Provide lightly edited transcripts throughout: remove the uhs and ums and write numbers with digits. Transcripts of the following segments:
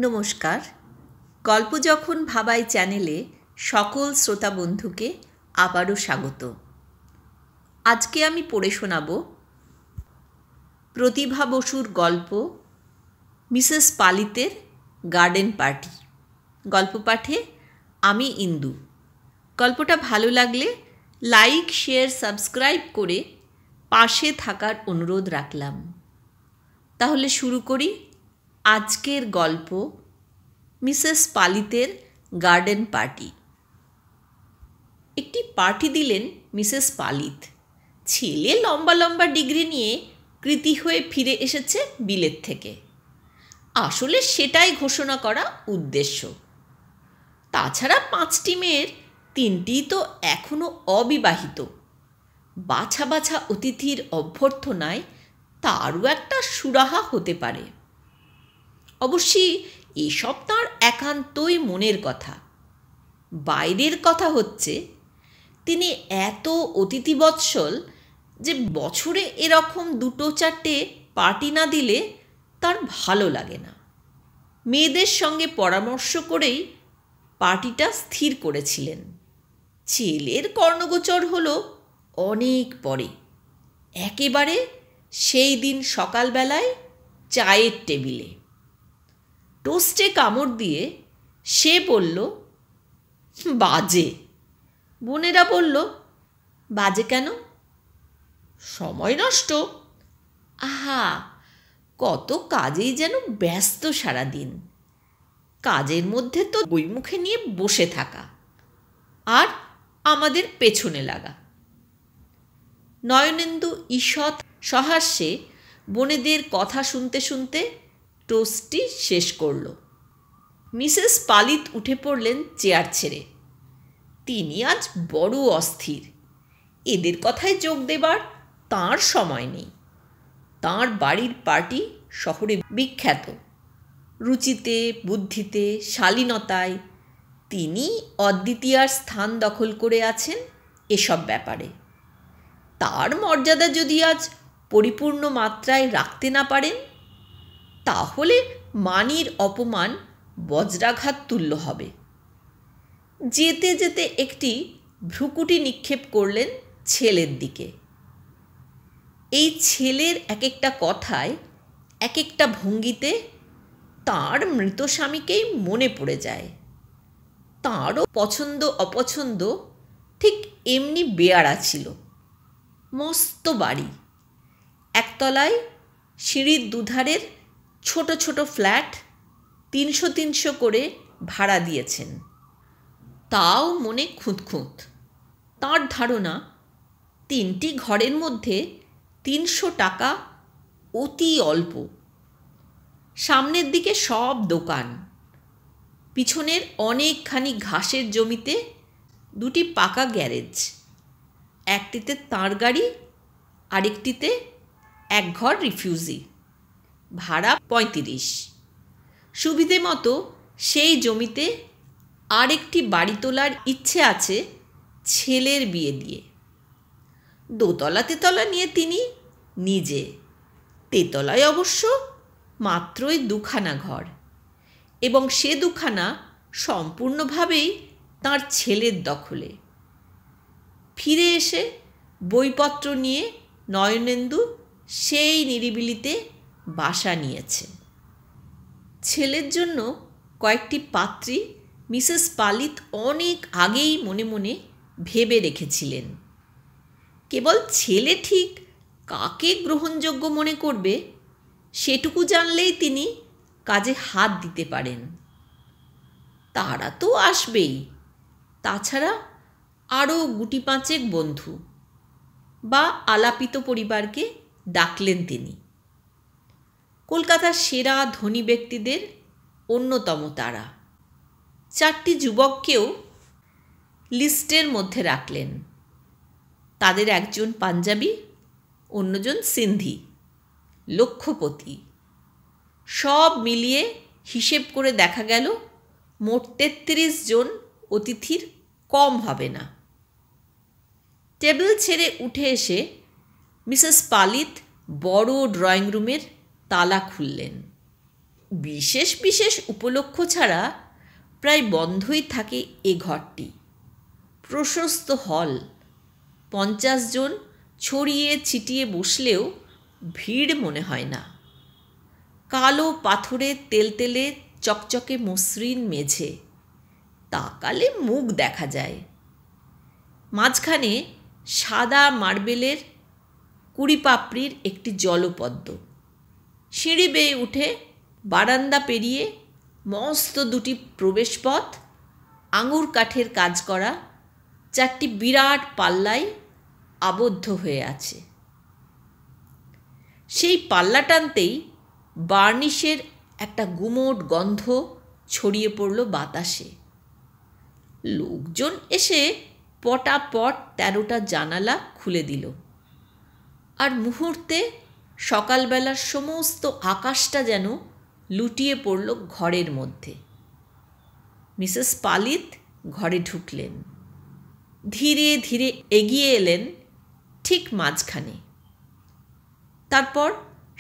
নমস্কার। গল্প যখন ভাবাই চ্যানেলে সকল শ্রোতা বন্ধুকে আবারও স্বাগত। আজকে আমি পড়ে শোনাব প্রতিভা বসুর গল্প মিসেস পালিতের গার্ডেন পার্টি। গল্প পাঠে আমি ইন্দু। গল্পটা ভালো লাগলে লাইক, শেয়ার, সাবস্ক্রাইব করে পাশে থাকার অনুরোধ রাখলাম। তাহলে শুরু করি আজকের গল্প মিসেস পালিতের গার্ডেন পার্টি। একটি পার্টি দিলেন মিসেস পালিত। ছেলে লম্বা লম্বা ডিগ্রি নিয়ে কৃতি হয়ে ফিরে এসেছে বিলেত থেকে। আসলে সেটাই ঘোষণা করা উদ্দেশ্য। তাছাড়া 5টি মেয়ের 3টিই তো এখনও অবিবাহিত। বাছা বাছা অতিথির অভ্যর্থনায় তারও একটা সুরাহা হতে পারে। অবশ্যই এসব তাঁর একান্তই মনের কথা। বাইরের কথা হচ্ছে তিনি এত অতিথিবৎসল যে বছরে এরকম 2-4টে পার্টি না দিলে তার ভালো লাগে না। মেয়েদের সঙ্গে পরামর্শ করেই পার্টিটা স্থির করেছিলেন। ছেলের কর্ণগোচর হলো অনেক পরে, একেবারে সেই দিন সকালবেলায় চায়ের টেবিলে। টোস্টে কামড় দিয়ে সে বলল, বাজে। বোনেরা বলল, বাজে কেন? সময় নষ্ট। আহা, কত কাজেই যেন ব্যস্ত সারাদিন। কাজের মধ্যে তো বই মুখে নিয়ে বসে থাকা আর আমাদের পেছনে লাগা। নয়নেন্দু ঈষৎ সহাস্যে বোনেদের কথা শুনতে শুনতে টোস্টটি শেষ করল। মিসেস পালিত উঠে পড়লেন চেয়ার ছেড়ে। তিনি আজ বড় অস্থির। এদের কথায় যোগ দেবার তাঁর সময় নেই। তাঁর বাড়ির পার্টি শহরে বিখ্যাত। রুচিতে, বুদ্ধিতে, শালীনতায় তিনি অদ্বিতীয়ার স্থান দখল করে আছেন এসব ব্যাপারে। তার মর্যাদা যদি আজ পরিপূর্ণ মাত্রায় রাখতে না পারেন, তাহলে মানির অপমান বজ্রাঘাত তুল্য হবে। যেতে যেতে একটি ভ্রুকুটি নিক্ষেপ করলেন ছেলের দিকে। এই ছেলের এক একটা কথায়, এক একটা ভঙ্গিতে তাঁর মৃত স্বামীকেই মনে পড়ে যায়। তাঁরও পছন্দ অপছন্দ ঠিক এমনি বেয়ারা ছিল। মস্ত বাড়ি, একতলায় সিঁড়ির দুধারের ছোট ছোট ফ্ল্যাট 300 করে ভাড়া দিয়েছেন। তাও মনে খুঁতখুঁত। তাঁর ধারণা 3টি ঘরের মধ্যে 300 টাকা অতি অল্প। সামনের দিকে সব দোকান, পিছনের অনেকখানি ঘাসের জমিতে 2টি পাকা গ্যারেজ। একটিতে তাঁর গাড়ি, আরেকটিতে এক ঘর রিফিউজি। ভাড়া 35। সুবিধে মতো সেই জমিতে আরেকটি বাড়ি তোলার ইচ্ছে আছে ছেলের বিয়ে দিয়ে। দোতলা তেতলা নিয়ে তিনি নিজে। তেতলায় অবশ্য মাত্রই 2খানা ঘর, এবং সে 2খানা সম্পূর্ণভাবেই তাঁর ছেলের দখলে। ফিরে এসে বইপত্র নিয়ে নয়নেন্দু সেই নিরিবিলিতে বাসা নিয়েছে। ছেলের জন্য কয়েকটি পাত্রী মিসেস পালিত অনেক আগেই মনে মনে ভেবে রেখেছিলেন। কেবল ছেলে ঠিক কাকে গ্রহণযোগ্য মনে করবে সেটুকু জানলেই তিনি কাজে হাত দিতে পারেন। তারা তো আসবেই। তাছাড়া আরও 5 বন্ধু বা আলাপিত পরিবারকে ডাকলেন তিনি। কলকাতার সেরা ধনী ব্যক্তিদের অন্যতম তারা। 4টি যুবককেও লিস্টের মধ্যে রাখলেন। তাদের একজন পাঞ্জাবি, অন্যজন সিন্ধি, লক্ষপতি। সব মিলিয়ে হিসেব করে দেখা গেল মোট 33 জন অতিথির কম হবে না। টেবিল ছেড়ে উঠে এসে মিসেস পালিত বড় ড্রয়িং রুমের তালা খুললেন। বিশেষ বিশেষ উপলক্ষ ছাড়া প্রায় বন্ধই থাকে এ ঘরটি। প্রশস্ত হল, 50 জন ছড়িয়ে ছিটিয়ে বসলেও ভিড় মনে হয় না। কালো পাথরের তেলতেলে চকচকে মসৃণ মেঝে, তাকালে মুখ দেখা যায়। মাঝখানে সাদা মার্বেলের 20 পাপড়ির একটি জলপদ্ম। সিঁড়ি বেয়ে উঠে বারান্দা পেরিয়ে মস্ত 2টি প্রবেশপথ, আঙুর কাঠের কাজ করা 4টি বিরাট পাল্লায় আবদ্ধ হয়ে আছে। সেই পাল্লা টানতেই বার্নিশের একটা গুমোট গন্ধ ছড়িয়ে পড়ল বাতাসে। লোকজন এসে পটাপট 13টা জানালা খুলে দিল, আর মুহূর্তে সকালবেলার সমস্ত আকাশটা যেন লুটিয়ে পড়ল ঘরের মধ্যে। মিসেস পালিত ঘরে ঢুকলেন, ধীরে ধীরে এগিয়ে এলেন ঠিক মাঝখানে। তারপর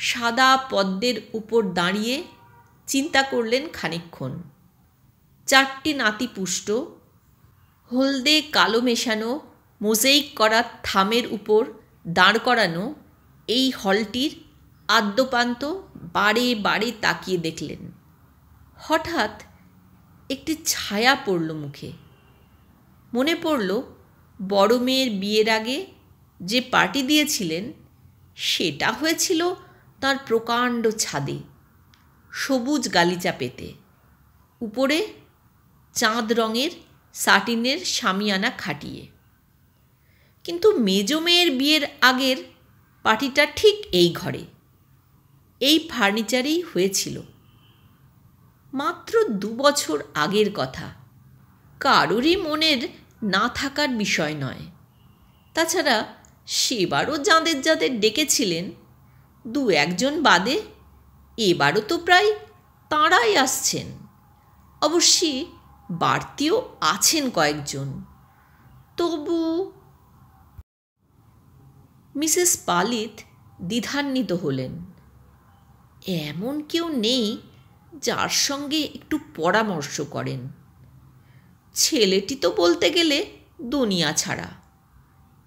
সাদা পদ্মের উপর দাঁড়িয়ে চিন্তা করলেন খানিকক্ষণ। 4টি নাতিপুষ্ট হলদে কালো মেশানো মোজাইক করা থামের উপর দাঁড় করানো এই হলটির আদ্যপান্ত বারে বারে তাকিয়ে দেখলেন। হঠাৎ একটি ছায়া পড়ল মুখে। মনে পড়ল বড় মেয়ের বিয়ের আগে যে পার্টি দিয়েছিলেন সেটা হয়েছিল তার প্রকাণ্ড ছাদে, সবুজ গালিচা পেতে, উপরে চাঁদ রঙের সাটিনের শামিয়ানা খাটিয়ে। কিন্তু মেজ মেয়ের বিয়ের আগের পার্টিটা ঠিক এই ঘরে, এই ফার্নিচারেই হয়েছিল। মাত্র 2 বছর আগের কথা, কারোরই মনের না থাকার বিষয় নয়। তাছাড়া সেবারও যাদের যাদের ডেকেছিলেন 2-1 জন বাদে এবারও তো প্রায় তাঁরাই আসছেন। অবশ্যই বাড়তিও আছেন কয়েকজন, তবু মিসেস পালিত দ্বিধান্বিত হলেন। এমন কেউ নেই যার সঙ্গে একটু পরামর্শ করেন। ছেলেটি তো বলতে গেলে দুনিয়া ছাড়া।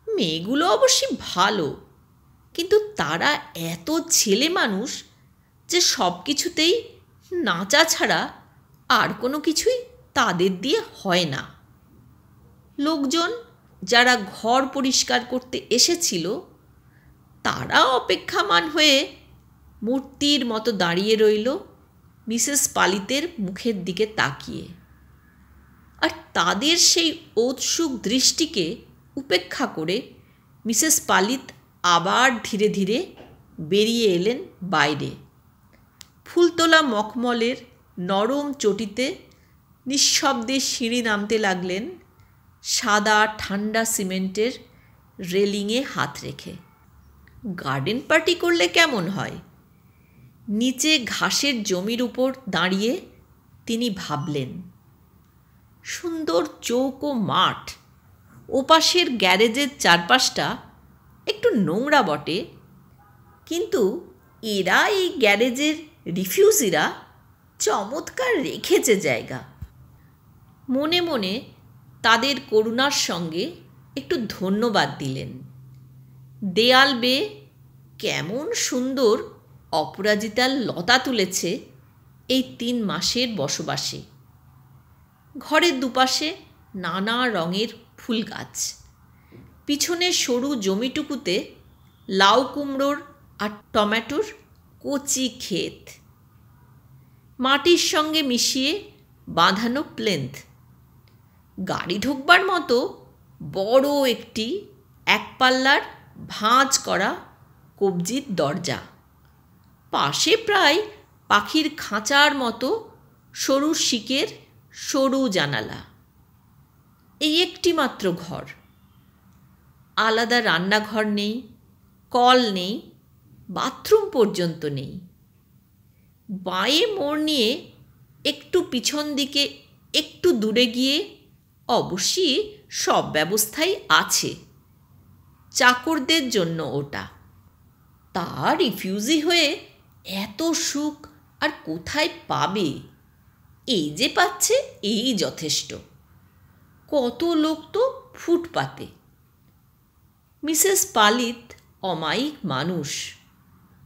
মেয়েগুলো অবশ্যই ভালো, কিন্তু তারা এত ছেলে মানুষ যে সব কিছুতেই নাচা ছাড়া আর কোনো কিছুই তাদের দিয়ে হয় না। লোকজন যারা ঘর পরিষ্কার করতে এসেছিল তারা অপেক্ষামান হয়ে মূর্তির মতো দাঁড়িয়ে রইল মিসেস পালিতের মুখের দিকে তাকিয়ে। আর তাদের সেই ঔৎসুক দৃষ্টিকে উপেক্ষা করে মিসেস পালিত আবার ধীরে ধীরে বেরিয়ে এলেন বাইরে। ফুলতোলা মখমলের নরম চটিতে নিঃশব্দে সিঁড়ি নামতে লাগলেন, সাদা ঠান্ডা সিমেন্টের রেলিংয়ে হাত রেখে। গার্ডেন পার্টি করলে কেমন হয়? নিচে ঘাসের জমির উপর দাঁড়িয়ে তিনি ভাবলেন। সুন্দর চৌকো মাঠ, ওপাশের গ্যারেজের চারপাশটা একটু নোংরা বটে, কিন্তু এরা এই গ্যারেজের রিফিউজিরা চমৎকার রেখেছে জায়গা। মনে মনে তাদের করুণার সঙ্গে একটু ধন্যবাদ দিলেন। দেয়াল বেয়ে কেমন সুন্দর অপরাজিতার লতা তুলেছে এই 3 মাসের বসবাসে। ঘরের দুপাশে নানা রঙের ফুল গাছ, পিছনে সরু জমিটুকুতে লাউ কুমড়োর আর টমেটোর কচি ক্ষেত, মাটির সঙ্গে মিশিয়ে বাঁধানো প্লেন্থ, গাড়ি ঢুকবার মতো বড় একটি 1 পাল্লার ভাঁজ করা কবজির দরজা, পাশে প্রায় পাখির খাঁচার মতো সরু শিকের সরু জানালা। এই একটি মাত্র ঘর, আলাদা রান্নাঘর নেই, কল নেই, বাথরুম পর্যন্ত নেই। বাঁয়ে মোড় নিয়ে একটু পিছন দিকে একটু দূরে গিয়ে অবশ্যই সব ব্যবস্থাই আছে, চাকরদের জন্য ওটা। তা রিফিউজি হয়ে এত সুখ আর কোথায় পাবে? এই যে পাচ্ছে এই যথেষ্ট। কত লোক তো ফুটপাতে। মিসেস পালিত অমায়িক মানুষ,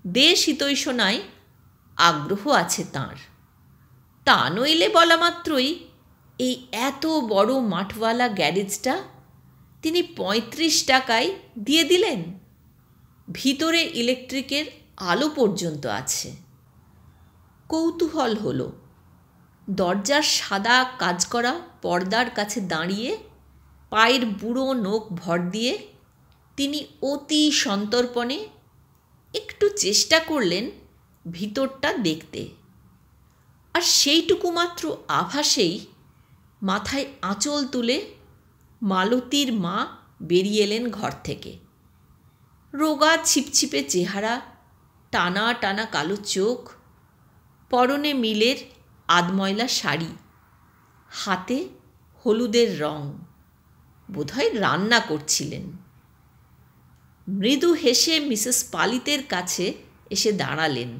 দেশ হিতৈষণায় আগ্রহ আছে তাঁর। তা নইলে বলা মাত্রই এই এত বড় মাঠওয়ালা গ্যারেজটা তিনি ৩৫ টাকায় দিয়ে দিলেন। ভিতরে ইলেকট্রিকের আলো পর্যন্ত আছে। কৌতূহল হলো। দরজার সাদা কাজ করা পর্দার কাছে দাঁড়িয়ে পায়ের বুড়ো নখ ভর দিয়ে তিনি অতি সন্তর্পণে একটু চেষ্টা করলেন ভিতরটা দেখতে। আর সেইটুকু মাত্র আভাসেই মাথায় আঁচল তুলে মালতীর মা বেরিয়ে এলেন ঘর থেকে। রোগা ছিপছিপে চেহারা, টানা টানা কালো চোখ, পরনে মিলের আধময়লা শাড়ি, হাতে হলুদের রং, বোধহয় রান্না করছিলেন। মৃদু হেসে মিসেস পালিতের কাছে এসে দাঁড়ালেন।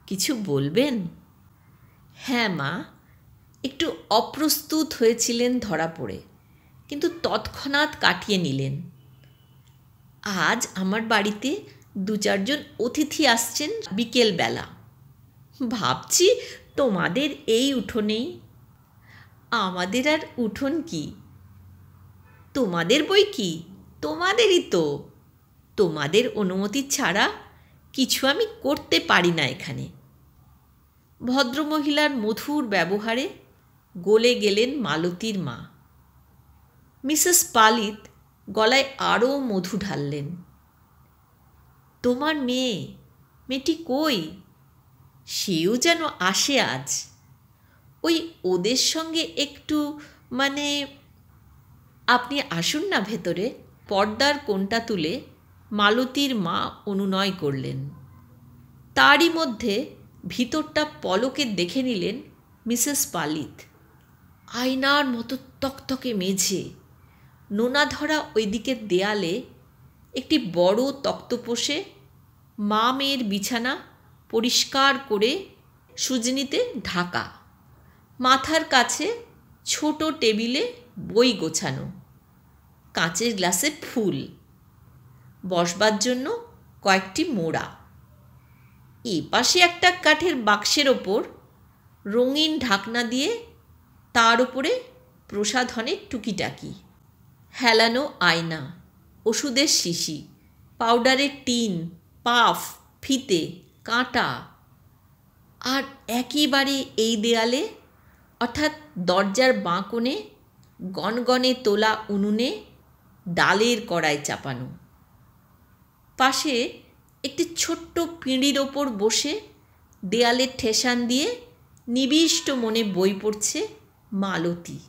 কিছু বলবেন? হ্যাঁ মা, একটু অপ্রস্তুত হয়েছিলেন ধরা পড়ে, কিন্তু তৎক্ষণাৎ কাটিয়ে নিলেন। আজ আমার বাড়িতে ২-৪ জন অতিথি আসছেন বিকেলবেলা। ভাবছি তোমাদের এই উঠোনেই। আমাদের আর উঠোন কি? তোমাদের বই কি, তোমাদেরই তো। তোমাদের অনুমতি ছাড়া কিছু আমি করতে পারি না এখানে। ভদ্রমহিলার মধুর ব্যবহারে গলে গেলেন মালতীর মা। মিসেস পালিত গলায় আরও মধু ঢাললেন। তোমার মেয়েটি কই? সেও যেন আসে আজ। ওই ওদের সঙ্গে একটু আপনি আসুন না ভেতরে। পর্দার কোণটা তুলে মালতীর মা অনুনয় করলেন। তারই মধ্যে ভিতরটা পলকে দেখে নিলেন মিসেস পালিত। আয়নার মতো তকতকে মেঝে, নোনা ধরা ওই দিকের দেয়ালে একটি বড় তক্তপোষে মা মেয়ের বিছানা পরিষ্কার করে সুজনিতে ঢাকা, মাথার কাছে ছোট টেবিলে বই গোছানো, কাঁচের গ্লাসে ফুল, বসবার জন্য কয়েকটি মোড়া। এ পাশে একটা কাঠের বাক্সের ওপর রঙিন ঢাকনা দিয়ে তার উপরে প্রসাধনের টুকিটাকি, হেলানো আয়না, ওষুধের শিশি, পাউডারের টিন, পাফ, ফিতে, কাঁটা। আর একেবারে এই দেয়ালে, অর্থাৎ দরজার বাঁ কোণে গনগনে তোলা উনুনে ডালের কড়াই চাপানো। পাশে একটি ছোট্ট পিঁড়ির ওপর বসে দেয়ালে ঠেসান দিয়ে নিবিষ্ট মনে বই পড়ছে মালতী।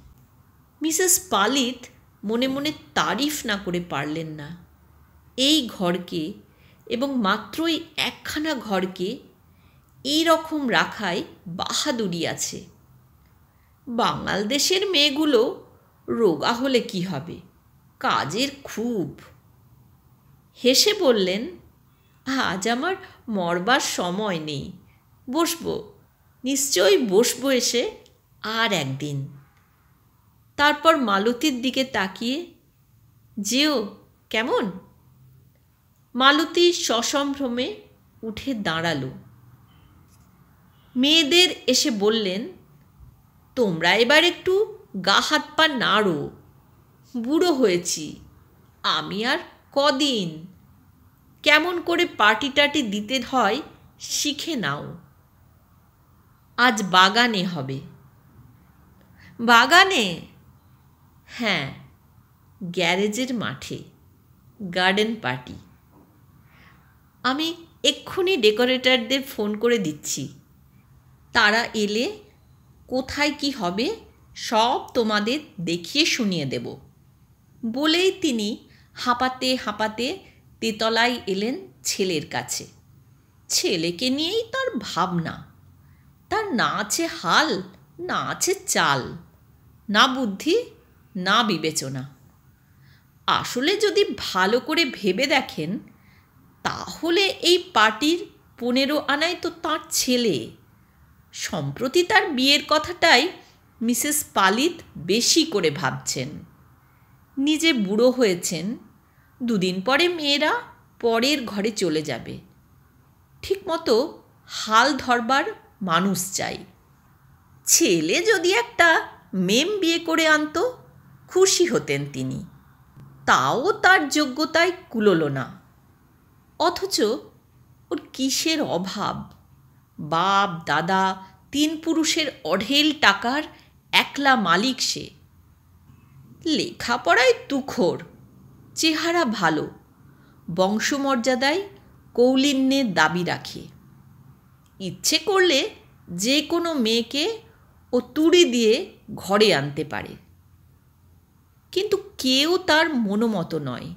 মিসেস পালিত মনে মনে তারিফ না করে পারলেন না। এই ঘরকে, এবং মাত্রই একখানা ঘরকে এই রকম রাখায় বাহাদুরি আছে। বাঙাল দেশের মেয়েগুলো রোগা হলে কি হবে, কাজের খুব। হেসে বললেন, আজ আমার মরবার সময় নেই, বসবো, নিশ্চয়ই বসবো এসে আর একদিন। তারপর মালতীর দিকে তাকিয়ে, যেও কেমন? মালতী সসম্ভ্রমে উঠে দাঁড়ালো। মেয়েদের এসে বললেন, তোমরা এবার একটু গা হাত পা নাড়ো, বুড়ো হয়েছি আমি, আর কদিন। কেমন করে পার্টি টাটি দিতে হয় শিখে নাও। আজ বাগানে হবে। বাগানে? হ্যাঁ, গ্যারেজের মাঠে, গার্ডেন পার্টি। আমি এক্ষুনি ডেকোরেটরদের ফোন করে দিচ্ছি। তারা এলে কোথায় কি হবে সব তোমাদের দেখিয়ে শুনিয়ে দেব। বলেই তিনি হাঁপাতে হাঁপাতে তেতলায় এলেন ছেলের কাছে। ছেলেকে নিয়েই তার ভাবনা। তার না আছে হাল, না আছে চাল, না বুদ্ধি, না বিবেচনা। আসলে যদি ভালো করে ভেবে দেখেন, তাহলে এই পার্টির 15 আনাই তো তাঁর ছেলে। সম্প্রতি তার বিয়ের কথাটাই মিসেস পালিত বেশি করে ভাবছেন। নিজে বুড়ো হয়েছেন, দুদিন পরে মেয়েরা পরের ঘরে চলে যাবে। ঠিকমতো হাল ধরবার মানুষ চাই। ছেলে যদি একটা মেম বিয়ে করে আনতো খুশি হতেন তিনি। তাও তার যোগ্যতায় কুলোলো না। অথচ ওর কিসের অভাব? বাপ দাদা 3 পুরুষের অঢেল টাকার একলা মালিক সে। লেখাপড়ায় তুখোড়, চেহারা ভালো, বংশমর্যাদায় কৌলিন্যের দাবি রাখে। ইচ্ছে করলে যে কোনো মেয়েকে ও তুড়ি দিয়ে ঘরে আনতে পারে। কিন্তু কেউ তার মনোমতো নয়,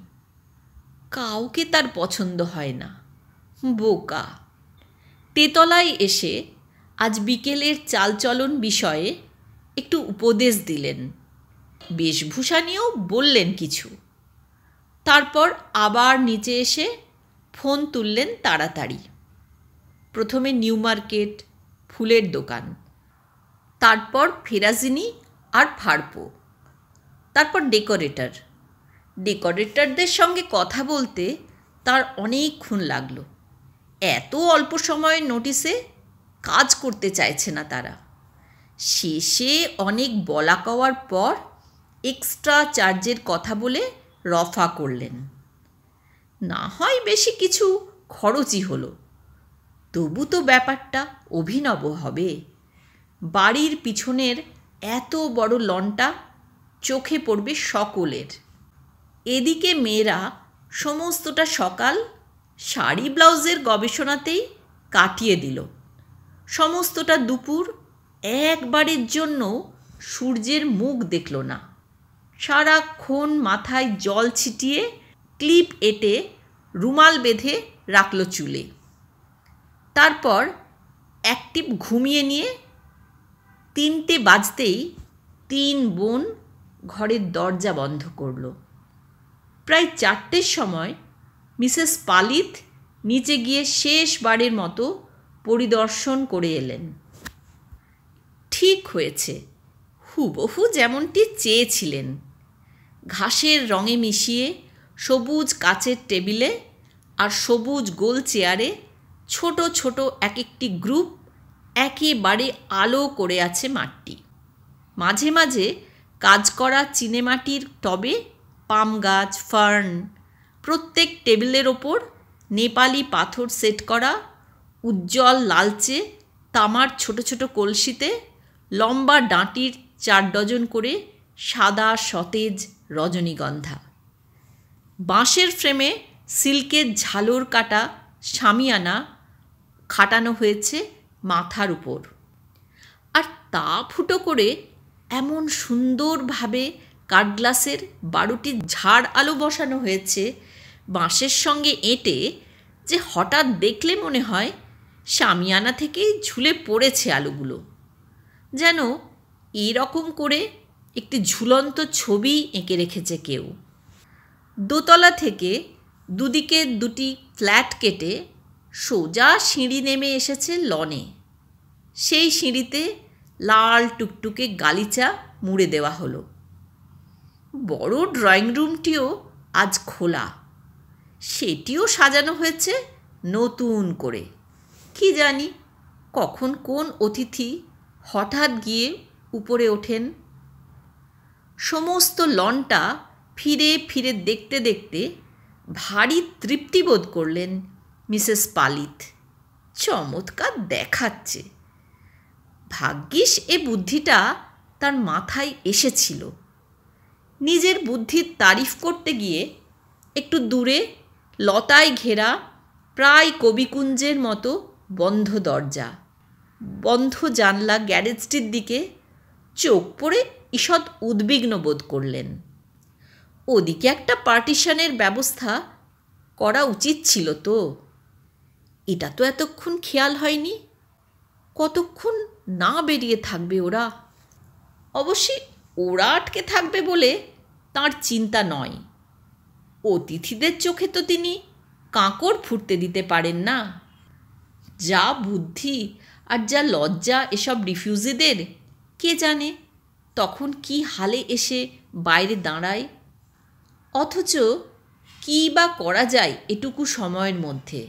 কাউকে তার পছন্দ হয় না। বোকা। তেতলায় এসে আজ বিকেলের চালচলন বিষয়ে একটু উপদেশ দিলেন, বেশভূষা নিয়েও বললেন কিছু। তারপর আবার নিচে এসে ফোন তুললেন তাড়াতাড়ি। প্রথমে নিউ মার্কেট, ফুলের দোকান, তারপর ফেরাজিনি আর ফাড়পো, তারপর ডেকোরেটরদের সঙ্গে কথা বলতে তার অনেকক্ষণ লাগলো। এত অল্প সময়ের নোটিসে কাজ করতে চাইছে না তারা। শেষে অনেক বলা কওয়ার পর এক্সট্রা চার্জের কথা বলে রফা করলেন। না হয় বেশি কিছু খরচই হলো, তবু তো ব্যাপারটা অভিনব হবে। বাড়ির পিছনের এত বড় লনটা চোখে পড়বে সকলের। এদিকে মেয়েরা সমস্তটা সকাল শাড়ি ব্লাউজের গবেষণাতেই কাটিয়ে দিল। সমস্তটা দুপুর একবারের জন্য সূর্যের মুখ দেখল না। সারাক্ষণ মাথায় জল ছিটিয়ে ক্লিপ এঁটে রুমাল বেঁধে রাখল চুলে। তারপর একটিপ ঘুমিয়ে নিয়ে 3টে বাজতেই 3 বোন ঘরের দরজা বন্ধ করল। প্রায় 4টের সময় মিসেস পালিত নিচে গিয়ে শেষবারের মতো পরিদর্শন করে এলেন। ঠিক হয়েছে, হুবহু যেমনটি চেয়েছিলেন। ঘাসের রঙে মিশিয়ে সবুজ কাচের টেবিলে আর সবুজ গোল চেয়ারে ছোট ছোট এক একটি গ্রুপ একেবারে আলো করে আছে মাঠটি। মাঝে মাঝে কাজ করা চিনেমাটির টবে পাম গাছ, ফার্ন, প্রত্যেক টেবিলের ওপর নেপালি পাথর সেট করা, উজ্জ্বল লালচে তামার ছোট ছোট কলসিতে লম্বা ডাঁটির 4 ডজন করে সাদা সতেজ রজনীগন্ধা। বাঁশের ফ্রেমে সিল্কের ঝালর কাটা শামিয়ানা খাটানো হয়েছে মাথার উপর। আর তা ফুটো করে এমন সুন্দরভাবে কাঠগ্লাসের 12টি ঝাড় আলো বসানো হয়েছে বাঁশের সঙ্গে এঁটে, যে হঠাৎ দেখলে মনে হয় শামিয়ানা থেকেই ঝুলে পড়েছে আলোগুলো। যেন এরকম করে একটি ঝুলন্ত ছবি এঁকে রেখেছে কেউ। দোতলা থেকে দুদিকে 2টি ফ্ল্যাট কেটে সোজা সিঁড়ি নেমে এসেছে লনে। সেই সিঁড়িতে লাল টুকটুকে গালিচা মুড়ে দেওয়া হলো। বড় ড্রয়িং রুমটিও আজ খোলা, সেটিও সাজানো হয়েছে নতুন করে। কি জানি কখন কোন অতিথি হঠাৎ গিয়ে উপরে ওঠেন। সমস্ত লনটা ফিরে ফিরে দেখতে দেখতে ভারী তৃপ্তি বোধ করলেন মিসেস পালিত। চমৎকার দেখাচ্ছে। ভাগ্যিস এ বুদ্ধিটা তার মাথায় এসেছিল। নিজের বুদ্ধির তারিফ করতে গিয়ে একটু দূরে লতায় ঘেরা প্রায় কবিকুঞ্জের মতো বন্ধ দরজা, বন্ধ জানলা গ্যারেজটির দিকে চোখ পড়ে ঈষৎ উদ্বিগ্ন বোধ করলেন। ওদিকে একটা পার্টিশনের ব্যবস্থা করা উচিত ছিল তো। এটা তো এতক্ষণ খেয়াল হয়নি। কতক্ষণ না বেরিয়ে থাকবে ওরা? অবশ্যই ওরা আটকে থাকবে বলে তাঁর চিন্তা নয়। অতিথিদের চোখে তো তিনি কাঁকড় ফুটতে দিতে পারেন না। যা বুদ্ধি আর যা লজ্জা এসব রিফিউজিদের, কে জানে তখন কি হালে এসে বাইরে দাঁড়ায়। অথচ কী বা করা যায় এটুকু সময়ের মধ্যে।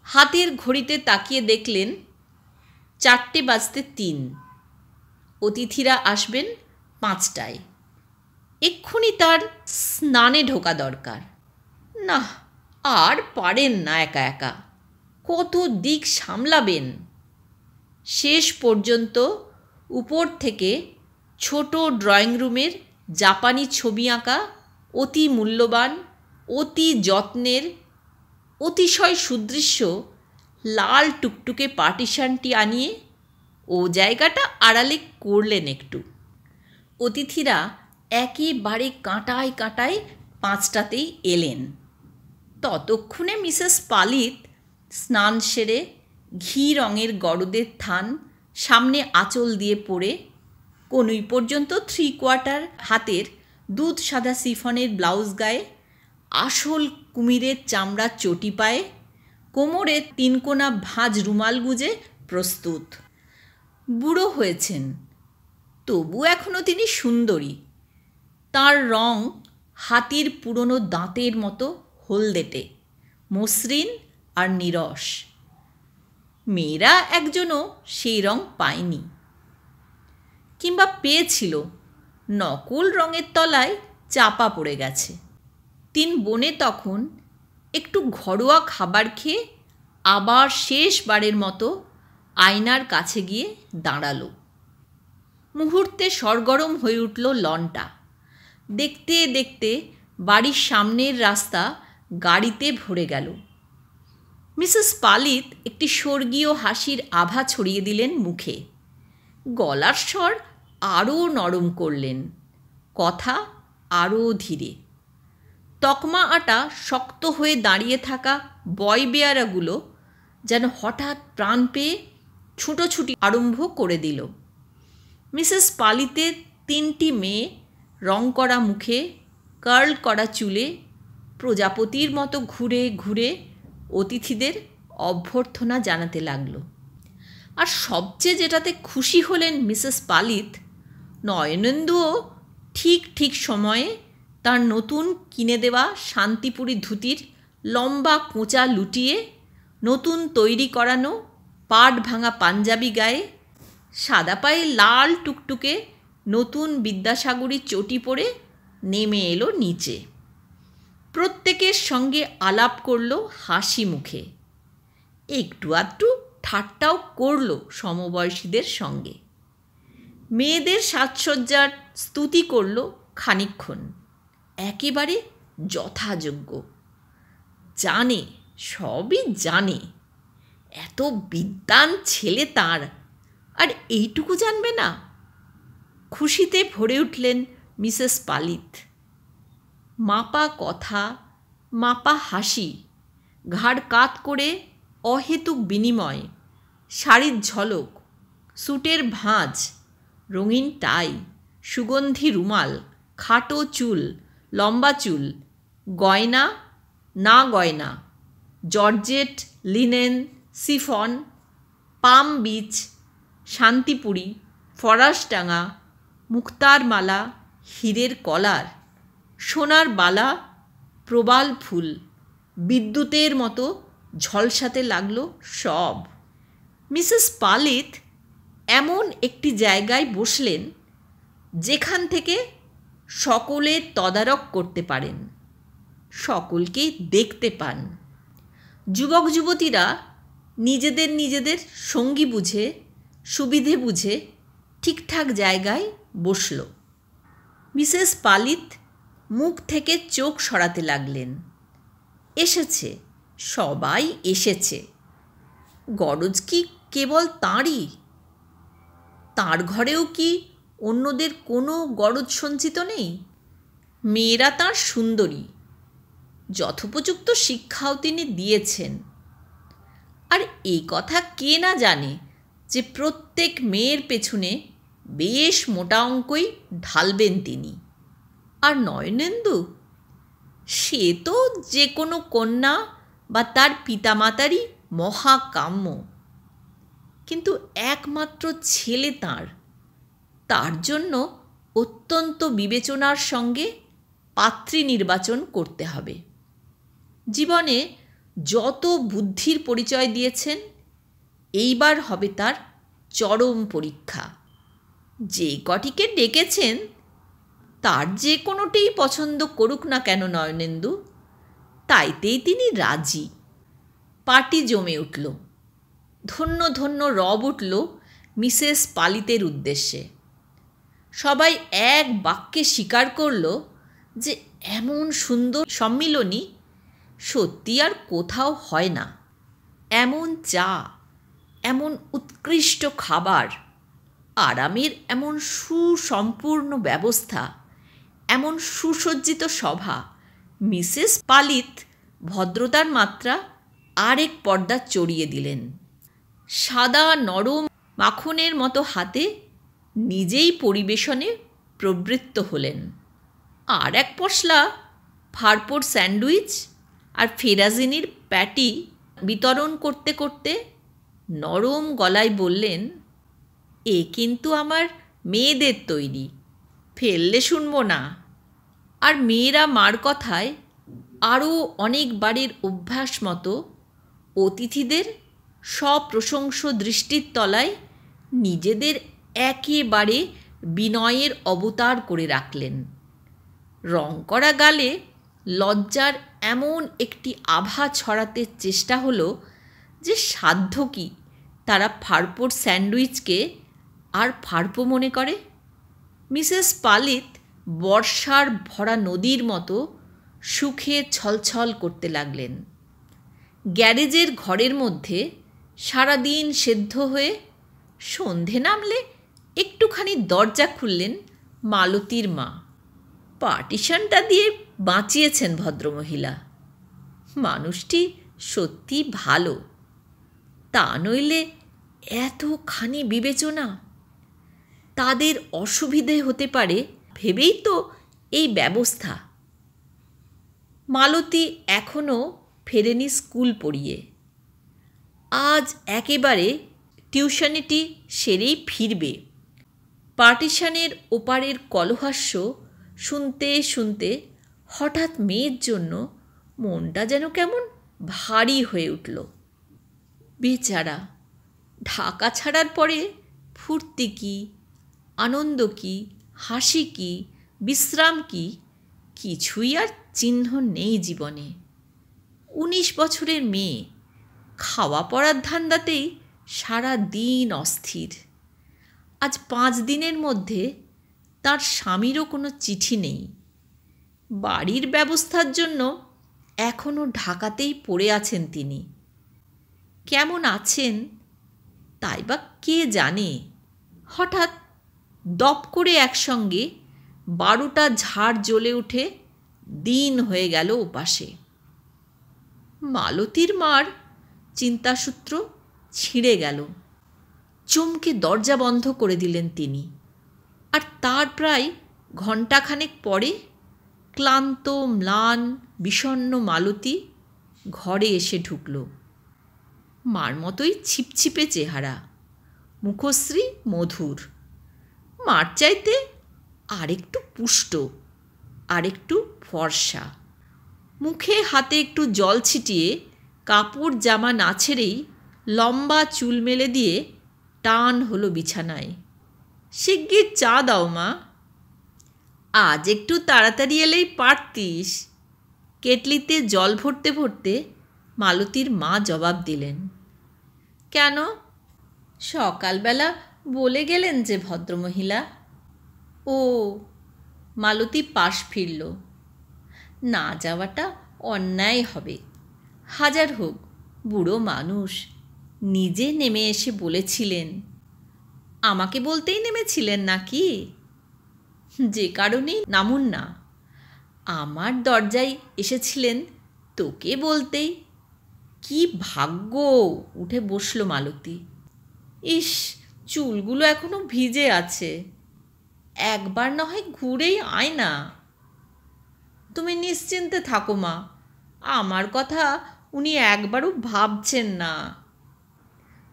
হাতের ঘড়িতে তাকিয়ে দেখলেন 4:03। অতিথিরা আসবেন 5টায়। এক্ষুনি তার স্নানে ঢোকা দরকার। না, আর পারেন না একা একা, কত দিক সামলাবেন। শেষ পর্যন্ত উপর থেকে ছোট ড্রয়িং রুমের জাপানি ছবি আঁকা অতি মূল্যবান, অতি যত্নের, অতিশয় সুদৃশ্য লাল টুকটুকে পার্টিশনটি আনিয়ে ও জায়গাটা আড়ালে করলেন একটু। অতিথিরা একেবারে কাঁটায় কাঁটায় 5টাতেই এলেন। ততক্ষণে মিসেস পালিত স্নান সেরে ঘি রঙের গরদের থান সামনে আঁচল দিয়ে পরে, কনুই পর্যন্ত 3/4 হাতের দুধ সাদা সিফনের ব্লাউজ গায়ে, আসল কুমিরের চামড়ার চটি পায়ে, কোমরে 3 কোনা ভাঁজ রুমাল গুজে প্রস্তুত। বুড়ো হয়েছেন, তবু এখনও তিনি সুন্দরী। তার রং হাতির পুরনো দাঁতের মতো হলদেটে, মসৃণ আর নিরস। মেয়েরা একজনও সেই রং পায়নি, কিংবা পেয়েছিল, নকল রঙের তলায় চাপা পড়ে গেছে। 3 বোনে তখন একটু ঘরোয়া খাবার খেয়ে আবার শেষবারের মতো আয়নার কাছে গিয়ে দাঁড়ালো। মুহূর্তে সরগরম হয়ে উঠল লনটা। দেখতে দেখতে বাড়ির সামনের রাস্তা গাড়িতে ভরে গেল। মিসেস পালিত একটি স্বর্গীয় হাসির আভা ছড়িয়ে দিলেন মুখে। গলার স্বর আরও নরম করলেন, কথা আরও ধীরে। তকমা আটা শক্ত হয়ে দাঁড়িয়ে থাকা বয় বেয়ারাগুলো যেন হঠাৎ প্রাণ পেয়ে ছুটোছুটি আরম্ভ করে দিল। মিসেস পালিতের 3টি মেয়ে রং করা মুখে, কার্ল করা চুলে, প্রজাপতির মতো ঘুরে ঘুরে অতিথিদের অভ্যর্থনা জানাতে লাগল। আর সবচেয়ে যেটাতে খুশি হলেন মিসেস পালিত, নয়নেন্দুও ঠিক ঠিক সময়ে তার নতুন কিনে দেওয়া শান্তিপুরি ধুতির লম্বা কোঁচা লুটিয়ে, নতুন তৈরি করানো পাট ভাঙা পাঞ্জাবি গায়ে, সাদা পায়ে লাল টুকটুকে নতুন বিদ্যাসাগরী চটি পরে নেমে এলো নিচে। প্রত্যেকের সঙ্গে আলাপ করল হাসি মুখে, একটু আধটু ঠাট্টাও করল সমবয়সীদের সঙ্গে। মেয়েদের সাজসজ্জার স্তুতি করল খানিকক্ষণ, একেবারে যথাযোগ্য। জানে, সবই জানে, এত বিদ্বান ছেলে তার, আর এইটুকু জানবে না? খুশিতে ভরে উঠলেন মিসেস পালিত। মাপা কথা, মাপা হাসি, ঘাড় কাত করে অহেতুক বিনিময়, শাড়ির ঝলক, স্যুটের ভাঁজ, রঙিন টাই, সুগন্ধি রুমাল, খাটো চুল, লম্বা চুল, গয়না না গয়না, georgette, linen, chiffon, Palm Beach, Shantipuri, Farasdanga, মুক্তার মালা, হীরের কলার, সোনার বালা, প্রবাল ফুল, বিদ্যুতের মতো ঝলসাতে লাগলো সব। মিসেস পালিত এমন একটি জায়গায় বসলেন যেখান থেকে সকলে তদারক করতে পারেন, সকলকেই দেখতে পান। যুবক যুবতীরা নিজেদের নিজেদের সঙ্গী বুঝে, সুবিধে বুঝে ঠিকঠাক জায়গায় বসল। মিসেস পালিত মুখ থেকে চোখ সরাতে লাগলেন। এসেছে, সবাই এসেছে। গরজ কি কেবল তাঁরই? তাঁর ঘরেও কি অন্যদের কোনো গরজ সঞ্চিত নেই? মেয়েরা তাঁর সুন্দরী, যথোপযুক্ত শিক্ষাও তিনি দিয়েছেন। আর এই কথা কে না জানে যে প্রত্যেক মেয়ের পেছনে বেশ মোটা অঙ্কই ঢালবেন তিনি। আর নয়নেন্দু, সে তো যে কোনো কন্যা বা তার পিতামাতারই মহাকাম্য। কিন্তু একমাত্র ছেলে তার জন্য অত্যন্ত বিবেচনার সঙ্গে পাত্রী নির্বাচন করতে হবে। জীবনে যত বুদ্ধির পরিচয় দিয়েছেন, এইবার হবে তার চরম পরীক্ষা। যে কটিকে ডেকেছেন তার যে কোনোটিই পছন্দ করুক না কেন নয়নেন্দু, তাইতেই তিনি রাজি। পার্টি জমে উঠল। ধন্য ধন্য রব উঠল মিসেস পালিতের উদ্দেশ্যে। সবাই এক বাক্যে স্বীকার করল যে এমন সুন্দর সম্মিলনী সত্যি আর কোথাও হয় না। এমন চা, এমন উৎকৃষ্ট খাবার, আরামের এমন সুসম্পূর্ণ ব্যবস্থা, এমন সুসজ্জিত সভা, মিসেস পালিত ভদ্রতার মাত্রা আরেক পর্দা চড়িয়ে দিলেন। সাদা নরম মাখনের মতো হাতে নিজেই পরিবেশনে প্রবৃত্ত হলেন। আর এক পশলা ফারপোর স্যান্ডউইচ আর ফেরাজিনির প্যাটি বিতরণ করতে করতে নরম গলায় বললেন, এ কিন্তু আমার মেয়েদের তৈরি, ফেললে শুনব না। আর মেয়েরা মার কথায় আরও অনেক বারের অভ্যাস মতো অতিথিদের সপ্রশংস দৃষ্টির তলায় নিজেদের একেবারে বিনয়ের অবতার করে রাখলেন। রং করা গালে লজ্জার এমন একটি আভা ছড়াতে চেষ্টা হলো যে সাধ্য কি তারা ফারপোর স্যান্ডউইচকে আর ফারপো মনে করে। মিসেস পালিত বর্ষার ভরা নদীর মতো সুখে ছলছল করতে লাগলেন। গ্যারেজের ঘরের মধ্যে সারাদিন সেদ্ধ হয়ে সন্ধে নামলে একটুখানি দরজা খুললেন মালতীর মা। পার্টিশনটা দিয়ে বাঁচিয়েছেন ভদ্রমহিলা। মানুষটি সত্যি ভালো, তা নইলে এতখানি বিবেচনা। তাদের অসুবিধে হতে পারে ভেবেই তো এই ব্যবস্থা। মালতী এখনও ফেরেনি স্কুল পড়িয়ে। আজ একেবারে টিউশনিটি সেরেই ফিরবে। পার্টিশনের ওপারের কলহাস্য শুনতে শুনতে হঠাৎ মেয়ের জন্য মনটা যেন কেমন ভারী হয়ে উঠল। বেচারা, ঢাকা ছাড়ার পরে ফুর্তি কি, আনন্দ কি, হাসি কি, বিশ্রাম কি, কিছুই আর চিহ্ন নেই জীবনে। 19 বছরের মেয়ে, খাওয়া পড়ার ধান্দাতেই সারা দিন অস্থির। আজ 5 দিনের মধ্যে তার স্বামীরও কোনো চিঠি নেই। বাড়ির ব্যবস্থার জন্য এখনও ঢাকাতেই পড়ে আছেন তিনি। কেমন আছেন তাই বা কে জানে। হঠাৎ দপ করে একসঙ্গে 12টা ঝাড় জ্বলে উঠে দিন হয়ে গেল ওপাশে। মালতীর মার চিন্তাসূত্র ছিঁড়ে গেল। চমকে দরজা বন্ধ করে দিলেন তিনি। আর তার প্রায় ঘণ্টাখানেক পরে ক্লান্ত ম্লান বিষণ্ণ মালতী ঘরে এসে ঢুকল। মার মতোই ছিপছিপে চেহারা, মুখশ্রী মধুর। মার চাইতে আরেকটু পুষ্ট, আরেকটু ফর্সা। মুখে হাতে একটু জল ছিটিয়ে কাপড় জামা না ছেড়েই লম্বা চুল মেলে দিয়ে টান হলো বিছানায়। শিগগির চা দাও মা। আজ একটু তাড়াতাড়ি এলেই পারতিস। কেটলিতে জল ভরতে ভরতে মালতীর মা জবাব দিলেন। কেন? সকালবেলা বলে গেলেন যে ভদ্রমহিলা। ও, মালতী পাশ ফিরল। না যাওয়াটা অন্যায় হবে। হাজার হোক বুড়ো মানুষ, নিজে নেমে এসে বলেছিলেন। আমাকে বলতেই নেমেছিলেন নাকি? যে কারণেই নামুন না, আমার দরজায় এসেছিলেন তোকে বলতেই। কি ভাগ্য! উঠে বসল মালতী। ইস, চুলগুলো এখনো ভিজে আছে। একবার না হয় ঘুরেই আয় না। তুমি নিশ্চিন্তে থাকো মা, আমার কথা উনি একবারও ভাবছেন না।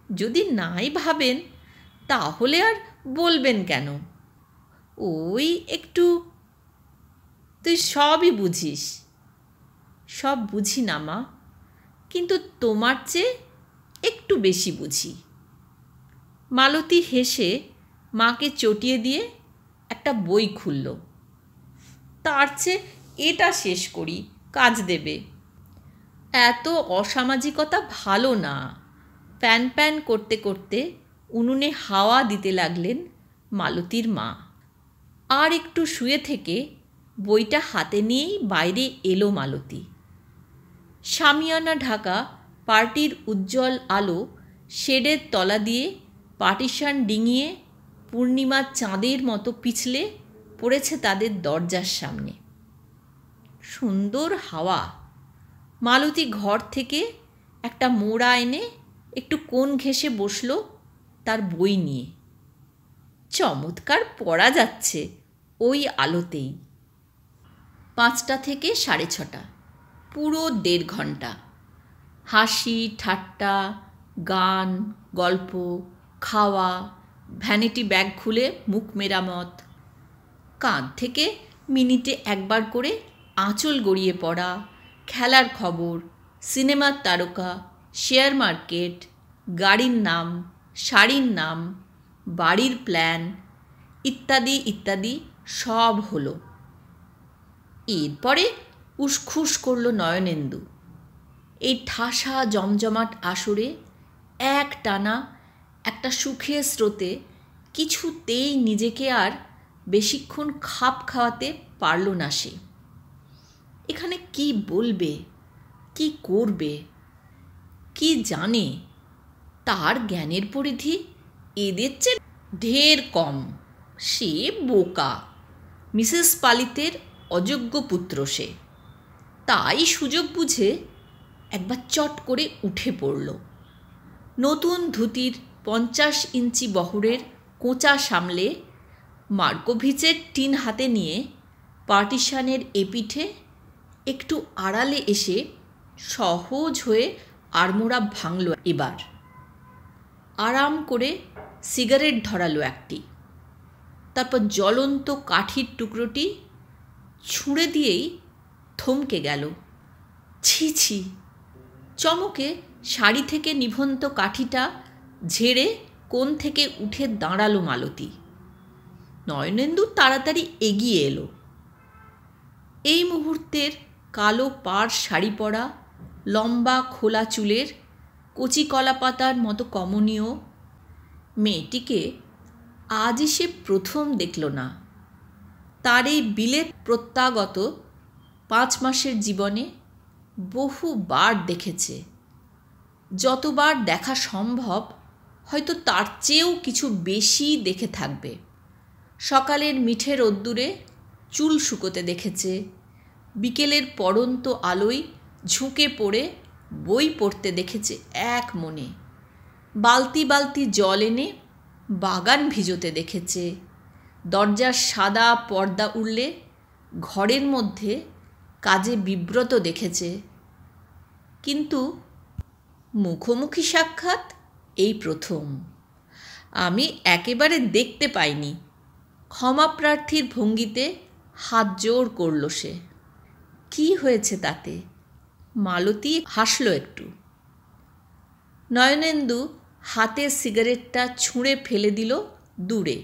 যদি নাই ভাবেন তাহলে আর বলবেন কেন? ওই একটু। তুই সবই বুঝিস। সব বুঝি না মা, কিন্তু তোমার চেয়ে একটু বেশি বুঝি। মালতী হেসে মাকে চটিয়ে দিয়ে একটা বই খুলল। তার চেয়ে এটা শেষ করি, কাজ দেবে। এত অসামাজিকতা ভালো না। প্যান প্যান করতে করতে উনুনে হাওয়া দিতে লাগলেন মালতীর মা। আর একটু শুয়ে থেকে বইটা হাতে নিয়েই বাইরে এলো মালতী। শামিয়ানা ঢাকা পার্টির উজ্জ্বল আলো শেডের তলা দিয়ে পার্টিশন ডিঙিয়ে পূর্ণিমার চাঁদের মতো পিছলে পড়েছে তাদের দরজার সামনে। সুন্দর হাওয়া। মালতী ঘর থেকে একটা মোড়া এনে একটু কোণ ঘেঁষে বসল তার বই নিয়ে। চমৎকার পড়া যাচ্ছে ওই আলোতেই। 5টা থেকে 6:30, পুরো 1.5 ঘন্টা। হাসি ঠাট্টা, গান, গল্প, খাওয়া, ভ্যানিটি ব্যাগ খুলে মুখ মেরামত, কাঁধ থেকে মিনিটে একবার করে আঁচল গড়িয়ে পড়া, খেলার খবর, সিনেমার তারকা, শেয়ার মার্কেট, গাড়ির নাম, শাড়ির নাম, বাড়ির প্ল্যান ইত্যাদি ইত্যাদি সব হলো। এরপরে উসখুস করল নয়নেন্দু। এই ঠাসা জমজমাট আসরে এক টানা একটা সুখের স্রোতে কিছুতেই নিজেকে আর বেশিক্ষণ খাপ খাওয়াতে পারল না সে। এখানে কি বলবে, কি করবে, কি জানে? তার জ্ঞানের পরিধি এদের চেয়ে ঢের কম। সে বোকা, মিসেস পালিতের অযোগ্য পুত্র সে। তাই সুযোগ বুঝে একবার চট করে উঠে পড়ল। নতুন ধুতির 50 ইঞ্চি বহরের কোঁচা সামলে মার্কোভিচের টিন হাতে নিয়ে পার্টিশানের এপিঠে একটু আড়ালে এসে সহজ হয়ে আড়মোড়া ভাঙল। এবার আরাম করে সিগারেট ধরালো একটি। তারপর জ্বলন্ত কাঠির টুকরোটি ছুঁড়ে দিয়েই থমকে গেল। ছি ছি! চমকে শাড়ি থেকে নিভন্ত কাঠিটা ঝেড়ে কোণ থেকে উঠে দাঁড়ালো মালতী। নয়নেন্দু তাড়াতাড়ি এগিয়ে এলো। এই মুহূর্তের কালো পাড় শাড়ি পরা, লম্বা খোলা চুলের, কচি কলা পাতার মতো কমনীয় মেয়েটিকে আজই সে প্রথম দেখল না। তার এই বিলেত প্রত্যাগত 5 মাসের জীবনে বহুবার দেখেছে। যতবার দেখা সম্ভব, হয়তো তার চেয়েও কিছু বেশি দেখে থাকবে। সকালের মিঠে রোদ্দুরে চুল শুকোতে দেখেছে, বিকেলের পড়ন্ত আলোয় ঝুঁকে পড়ে বই পড়তে দেখেছে এক মনে, বালতি বালতি জল এনে বাগান ভিজোতে দেখেছে, দরজার সাদা পর্দা উড়লে ঘরের মধ্যে কাজে বিব্রত দেখেছে। কিন্তু মুখোমুখি সাক্ষাৎ এই প্রথম। আমি একেবারে দেখতে পাইনি। ক্ষমাপ্রার্থীর ভঙ্গিতে হাত জোড় করল সে। কি হয়েছে তাতে? মালতী হাসল একটু। নয়নেন্দু হাতের সিগারেটটা ছুঁড়ে ফেলে দিল দূরে।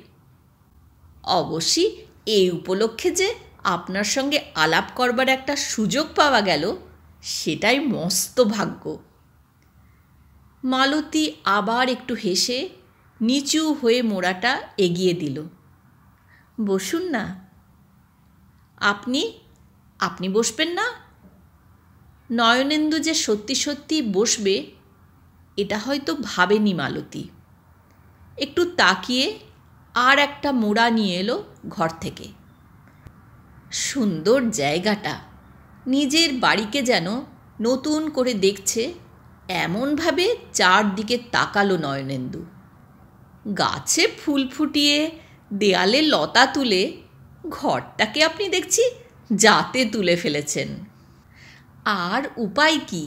অবশ্যই এই উপলক্ষে যে আপনার সঙ্গে আলাপ করবার একটা সুযোগ পাওয়া গেল, সেটাই মস্ত ভাগ্য। মালতী আবার একটু হেসে নিচু হয়ে মোড়াটা এগিয়ে দিল। বসুন না। আপনি আপনি বসবেন না? নয়নেন্দু যে সত্যি সত্যি বসবে এটা হয়তো ভাবেনি মালতী। একটু তাকিয়ে আর একটা মোড়া নিয়ে এলো ঘর থেকে। সুন্দর জায়গাটা। নিজের বাড়িকে যেন নতুন করে দেখছে এমনভাবে চারদিকে তাকালো নয়নেন্দু। গাছে ফুল ফুটিয়ে, দেয়ালে লতা তুলে ঘরটাকে আপনি দেখছি যাতে তুলে ফেলেছেন। আর উপায় কি?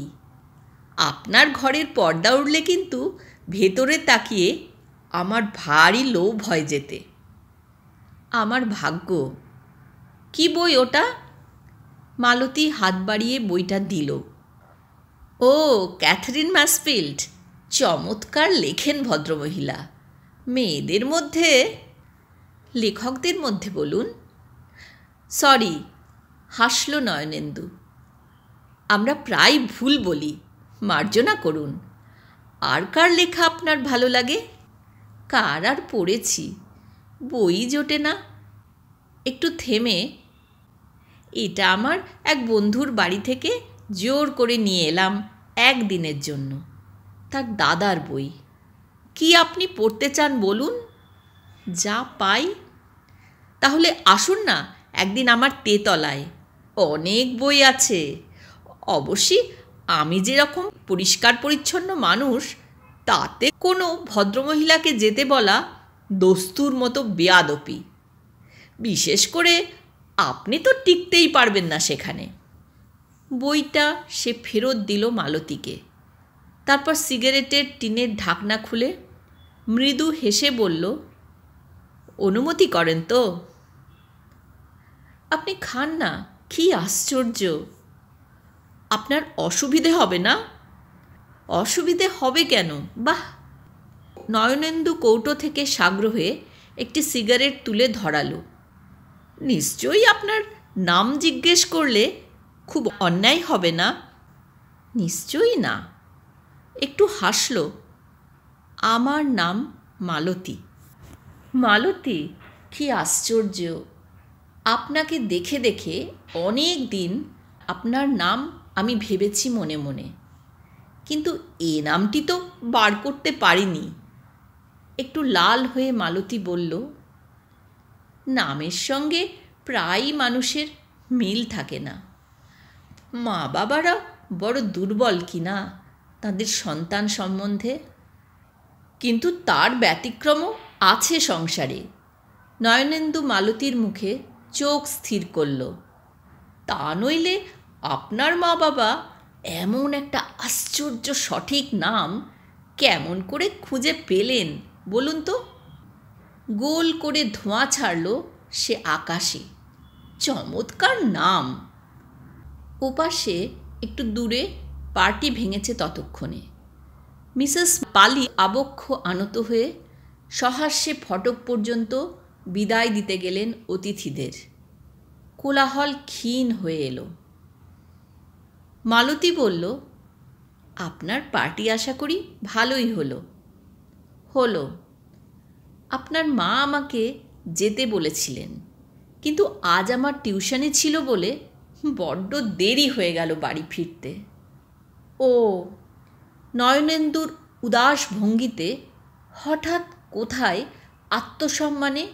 আপনার ঘরের পর্দা উঠলে কিন্তু ভেতরে তাকিয়ে আমার ভারী লোভ হয় যেতে। আমার ভাগ্য। কি বই ওটা? মালতী হাত বাড়িয়ে বইটা দিল। ও, ক্যাথরিন ম্যাসফিল্ড। চমৎকার লেখেন ভদ্রমহিলা। মেয়েদের মধ্যে, লেখকদের মধ্যে বলুন। সরি, হাসল নয়নেন্দু। আমরা প্রায় ভুল বলি, মার্জনা করুন। আর কার লেখা আপনার ভালো লাগে? কার আর পড়েছি, বই জোটে না। একটু থেমে, এটা আমার এক বন্ধুর বাড়ি থেকে জোর করে নিয়ে এলাম একদিনের জন্য, তার দাদার বই। কি আপনি পড়তে চান বলুন, যা পাই। তাহলে আসুন না একদিন আমার তেতলায়, অনেক বই আছে। অবশ্যই আমি যেরকম পরিষ্কার পরিচ্ছন্ন মানুষ, তাতে কোনো ভদ্রমহিলাকে যেতে বলা দস্তুর মতো বেয়াদপি। বিশেষ করে আপনি তো টিকতেই পারবেন না সেখানে। বইটা সে ফেরত দিল মালতীকে। তারপর সিগারেটের টিনের ঢাকনা খুলে মৃদু হেসে বলল, অনুমতি করেন তো? আপনি খান না, কি আশ্চর্য। আপনার অসুবিধে হবে না? অসুবিধে হবে কেন? বাহ। নয়নেন্দু কৌটো থেকে সাগ্রহে একটি সিগারেট তুলে ধরালো। নিশ্চয়ই আপনার নাম জিজ্ঞেস করলে খুব অন্যায় হবে না? নিশ্চয়ই না। একটু হাসল। আমার নাম মালতী। মালতী, কি আশ্চর্য। আপনাকে দেখে দেখে অনেক দিন আপনার নাম আমি ভেবেছি মনে মনে, কিন্তু এ নামটি তো বার করতে পারিনি। একটু লাল হয়ে মালতী বলল, নামের সঙ্গে প্রায়ই মানুষের মিল থাকে না। মা বাবারা বড় দুর্বল কিনা তাদের সন্তান সম্বন্ধে। কিন্তু তার ব্যতিক্রমও আছে সংসারে। নয়নেন্দু মালতীর মুখে চোখ স্থির করল। তা নইলে আপনার মা বাবা এমন একটা আশ্চর্য সঠিক নাম কেমন করে খুঁজে পেলেন বলুন তো? গোল করে ধোঁয়া ছাড়ল সে আকাশে। চমৎকার নাম। ওপাশে একটু দূরে পার্টি ভেঙেছে ততক্ষণে। মিসেস পালি আবক্ষ আনত হয়ে সহাস্যে ফটক পর্যন্ত বিদায় দিতে গেলেন অতিথিদের। কোলাহল ক্ষীণ হয়ে এলো। মালতী বলল, আপনার পার্টি আশা করি ভালোই হলো। হলো। আপনার মা আমাকে যেতে বলেছিলেন, কিন্তু আজ আমার টিউশনে ছিল বলে বড্ড দেরি হয়ে গেল বাড়ি ফিরতে। ও। নয়নেন্দুর উদাস ভঙ্গিতে হঠাৎ কোথায় আত্মসম্মানে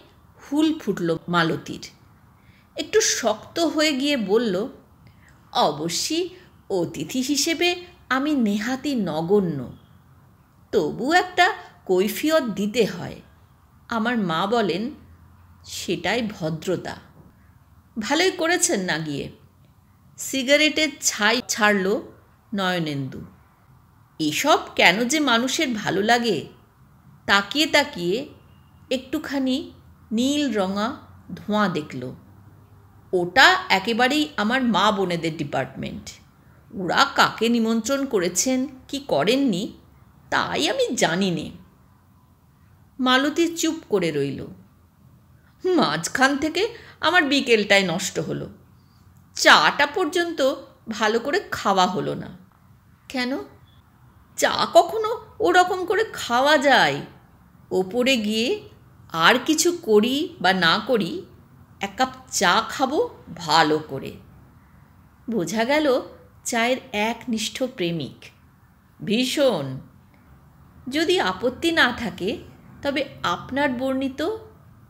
হুল ফুটল মালতীর। একটু শক্ত হয়ে গিয়ে বলল, অবশ্যই অতিথি হিসেবে আমি নেহাতি নগণ্য, তবু একটা কৈফিয়ত দিতে হয়। আমার মা বলেন সেটাই ভদ্রতা। ভালোই করেছেন না গিয়ে। সিগারেটের ছাই ছাড়ল নয়নেন্দু। এসব কেন যে মানুষের ভালো লাগে। তাকিয়ে তাকিয়ে একটুখানি নীল রঙা ধোঁয়া দেখল। ওটা একেবারেই আমার মা বোনেদের ডিপার্টমেন্ট। ওরা কাকে নিমন্ত্রণ করেছেন কি করেননি তাই আমি জানি নে। মালতী চুপ করে রইল। মাঝখান থেকে আমার বিকেলটাই নষ্ট হলো। চাটা পর্যন্ত ভালো করে খাওয়া হলো না। কেন? চা কখনো ওরকম করে খাওয়া যায়? ওপরে গিয়ে আর কিছু করি বা না করি, এক কাপ চা খাবো ভালো করে। বোঝা গেল চায়ের একনিষ্ঠ প্রেমিক। ভীষণ। যদি আপত্তি না থাকে তবে আপনার বর্ণিত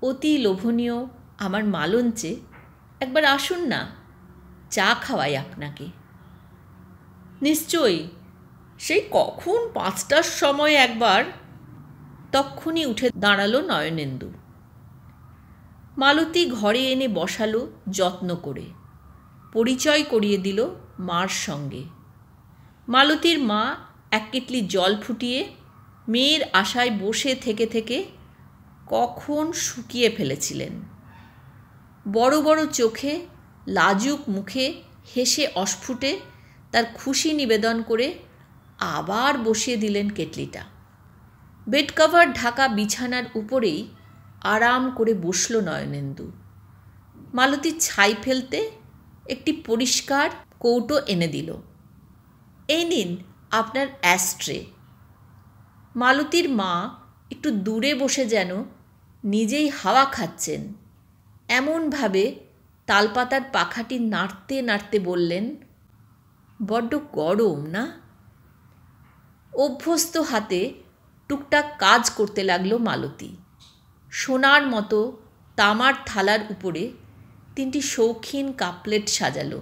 অতি লোভনীয় আমার মালঞ্চে একবার আসুন না, চা খাওয়াই আপনাকে। নিশ্চয়ই। সেই কখন 5টার সময় একবার। তক্ষুনি উঠে দাঁড়ালো নয়নেন্দু। মালতী ঘরে এনে বসালো যত্ন করে। পরিচয় করিয়ে দিল মার সঙ্গে। মালতীর মা এক কেটলি জল ফুটিয়ে মেয়ের আশায় বসে থেকে থেকে কখন শুকিয়ে ফেলেছিলেন। বড় বড় চোখে লাজুক মুখে হেসে অস্ফুটে তার খুশি নিবেদন করে আবার বসিয়ে দিলেন কেটলিটা। বেড কভার ঢাকা বিছানার উপরেই আরাম করে বসল নয়নেন্দু। মালতী ছাই ফেলতে একটি পরিষ্কার কৌটো এনে দিল। এই নিন আপনার অ্যাস্ট্রে। মালতীর মা একটু দূরে বসে যেন নিজেই হাওয়া খাচ্ছেন এমনভাবে তালপাতার পাখাটি নাড়তে নাড়তে বললেন, বড্ড গরম না? অভ্যস্ত হাতে টুকটাক কাজ করতে লাগলো মালতী। সোনার মতো তামার থালার উপরে 3টি শৌখিন কাপলেট সাজালো।